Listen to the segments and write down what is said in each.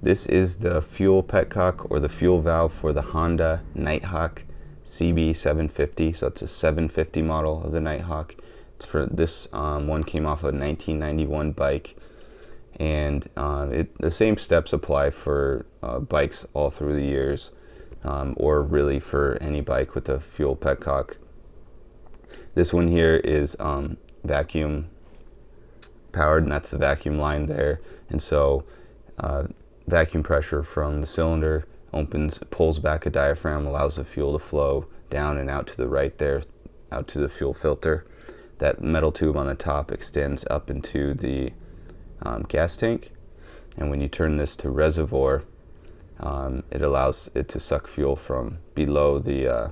This is the fuel petcock or the fuel valve for the Honda Nighthawk CB 750. So it's a 750 model of the Nighthawk. It's for this one came off a 1991 bike, and the same steps apply for bikes all through the years, or really for any bike with a fuel petcock. This one here is vacuum powered, and that's the vacuum line there, and so vacuum pressure from the cylinder pulls back a diaphragm, allows the fuel to flow down and out to the right there, out to the fuel filter. That metal tube on the top extends up into the gas tank, and when you turn this to reservoir, it allows it to suck fuel from below the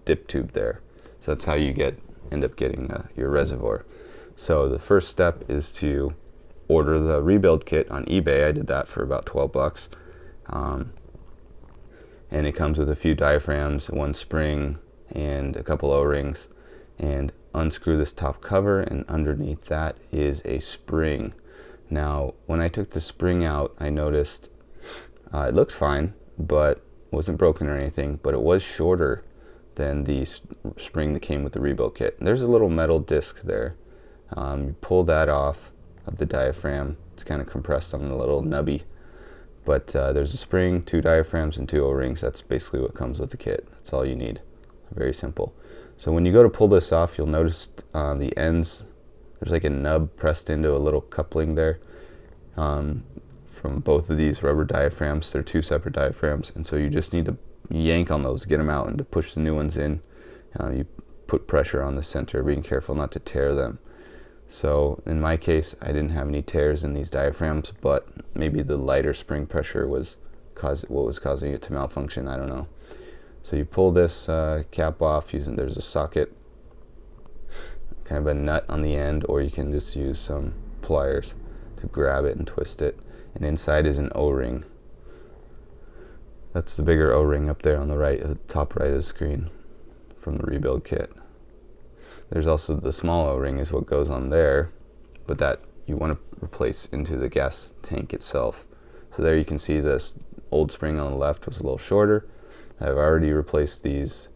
dip tube there. So that's how you end up getting your reservoir. So the first step is to order the rebuild kit on eBay. I did that for about 12 bucks. And it comes with a few diaphragms, one spring, and a couple O-rings. And unscrew this top cover, and underneath that is a spring. Now, when I took the spring out, I noticed it looked fine, but wasn't broken or anything, but it was shorter than the spring that came with the rebuild kit. There's a little metal disc there. You pull that off of the diaphragm. It's kind of compressed on a little nubby, but there's a spring, 2 diaphragms, and 2 O-rings. That's basically what comes with the kit. That's all you need. Very simple. So when you go to pull this off, you'll notice the ends, there's like a nub pressed into a little coupling there from both of these rubber diaphragms. They're 2 separate diaphragms, and so you just need to yank on those to get them out, and to push the new ones in, you put pressure on the center, being careful not to tear them. So in my case, I didn't have any tears in these diaphragms, but maybe the lighter spring pressure was what was causing it to malfunction. I don't know. So you pull this cap off there's a socket, kind of a nut on the end, or you can just use some pliers to grab it and twist it. And inside is an O-ring. That's the bigger O-ring up there on the right, top right of the screen from the rebuild kit. There's also the small O-ring is what goes on there, but that you want to replace into the gas tank itself. So there you can see this old spring on the left was a little shorter. I've already replaced these,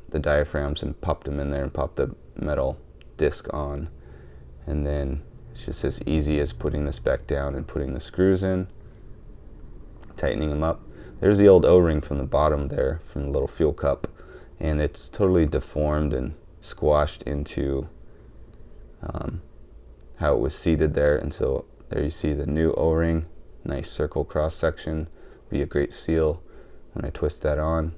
the diaphragms, and popped them in there and popped the metal disc on. And then it's just as easy as putting this back down and putting the screws in, tightening them up. There's the old O-ring from the bottom there, from the little fuel cup, and it's totally deformed and squashed into how it was seated there. And so there you see the new O-ring, nice circle cross section, be a great seal when I twist that on.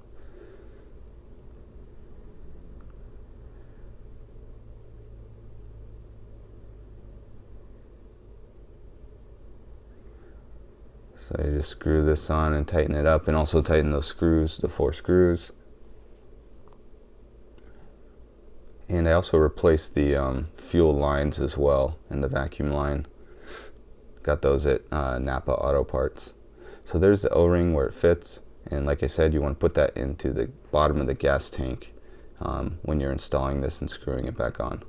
So you just screw this on and tighten it up, and also tighten those screws, the 4 screws. And I also replaced the fuel lines as well, and the vacuum line. Got those at Napa Auto Parts. So there's the O-ring where it fits, and like I said, you want to put that into the bottom of the gas tank when you're installing this and screwing it back on.